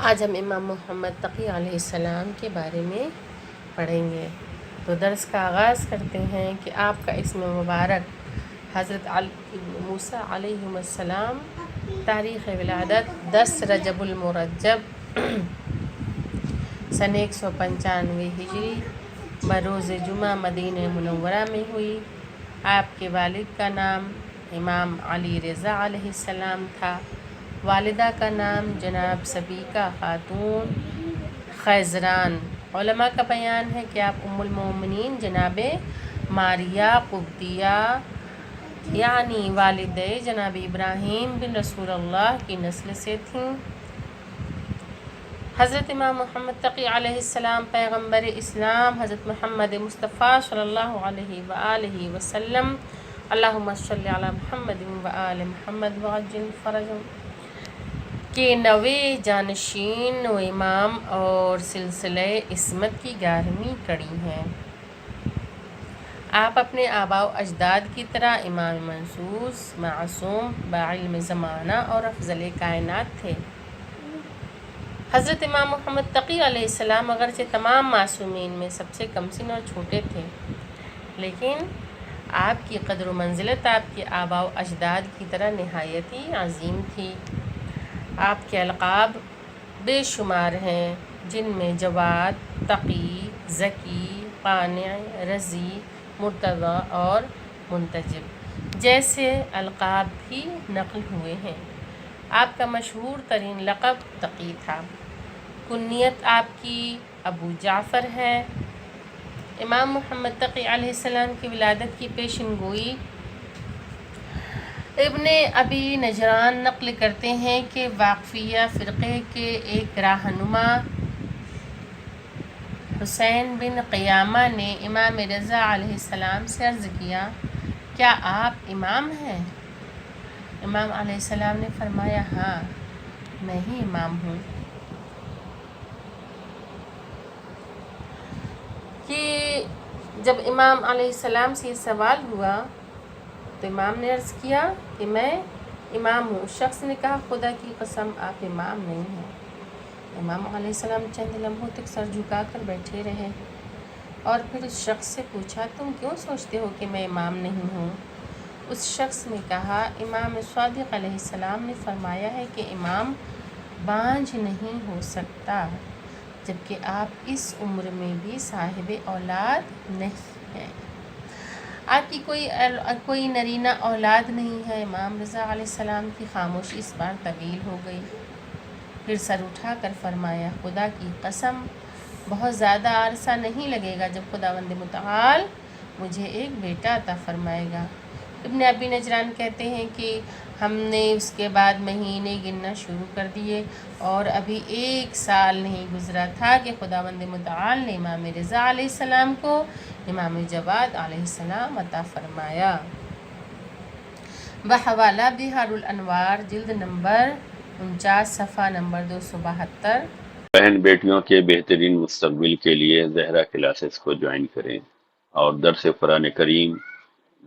آج ہم امام محمد تقی علیہ السلام کے بارے میں پڑھیں گے۔ تو درس کا آغاز کرتے ہیں کہ آپ کا اسم مبارک حضرت علی بن موسیٰ علیہ السلام، تاریخ ولادت 10 رجب المرجب سن 195 ہجری بروز جمعہ مدینہ منورہ میں ہوئی۔ آپ کے والد کا نام امام علی رضا علیہ السلام تھا۔ والدہ کا نام جناب سبیکہ خاتون خیزران۔ علماء کا بیان ہے کہ آپ ام المومنین جناب ماریہ قبطیہ یعنی والدہ جناب ابراہیم بن رسول اللہ کی نسل سے تھیں۔ حضرت امام محمد تقی علیہ السلام پیغمبر اسلام حضرت محمد مصطفیٰ صلی اللہ علیہ وآلہ وسلم اللہم صلی علی محمد وآل محمد وعجل فرجهم کے 9ویں جانشین و امام اور سلسلہ عصمت کی 11ویں کڑی ہیں۔ آپ اپنے آباء و اجداد کی طرح امام منصوص، معصوم، بعلم زمانہ اور افضل کائنات تھے۔ حضرت امام محمد تقی علیہ السلام اگرچہ تمام معصومین میں سب سے کم سن اور چھوٹے تھے، لیکن آپ کی قدر و منزلت آپ کے آباء و اجداد کی طرح نہایت ہی عظیم تھی۔ آپ کے القاب بے شمار ہیں، جن میں جواد، تقی، ذکی، قانع، رضی، مرتضی اور منتجب جیسے القاب بھی نقل ہوئے ہیں۔ آپ کا مشہور ترین لقب تقی تھا۔ کنیت آپ کی ابو جعفر ہے۔ امام محمد تقی علیہ السلام کی ولادت کی پیشن گوئی ابن ابی نجران نقل کرتے ہیں کہ واقفیہ فرقے کے ایک رہنما حسین بن قیامہ نے امام رضا علیہ السلام سے عرض کیا، کیا آپ امام ہیں؟ امام علیہ السلام نے فرمایا، ہاں، میں ہی امام ہوں۔ کہ جب امام علیہ السلام سے یہ سوال ہوا تو امام نے عرض کیا کہ میں امام ہوں۔ اس شخص نے کہا، خدا کی قسم آپ امام نہیں ہیں۔ امام علیہ السلام چند لمحوں تک سر جھکا کر بیٹھے رہے اور پھر اس شخص سے پوچھا، تم کیوں سوچتے ہو کہ میں امام نہیں ہوں؟ اس شخص نے کہا، امام صادق علیہ السلام نے فرمایا ہے کہ امام بانجھ نہیں ہو سکتا جبکہ آپ اس عمر میں بھی صاحب اولاد نہیں ہیں۔ آپ کی کوئی نرینہ اولاد نہیں ہے۔ امام رضا علیہ السلام کی خاموشی اس بار طویل ہو گئی، پھر سر اٹھا کر فرمایا، خدا کی قسم بہت زیادہ عرصہ نہیں لگے گا جب خداوند متعال مجھے ایک بیٹا عطا فرمائے گا۔ ابن ابی نجران کہتے ہیں کہ ہم نے اس کے بعد مہینے گننا شروع کر دیے اور ابھی 1 سال نہیں گزرا تھا کہ خداوند متعال نے امام رضا علیہ السلام کو امام جواد علیہ السلام عطا فرمایا۔ بحوالہ بحار الانوار، جلد نمبر 49، صفحہ نمبر 272۔ بہن بیٹیوں کے بہترین مستقبل کے لیے زہرا کلاسز کو جوائن کریں اور درس قرآن کریم،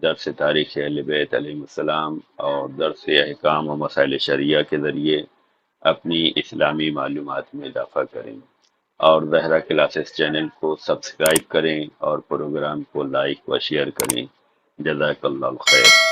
درس تاریخ اہل بیت علیہ السلام اور درس احکام و مسائل شریعہ کے ذریعے اپنی اسلامی معلومات میں اضافہ کریں، اور زہرا کلاسز چینل کو سبسکرائب کریں اور پروگرام کو لائک و شیئر کریں۔ جزاک اللہ خیر۔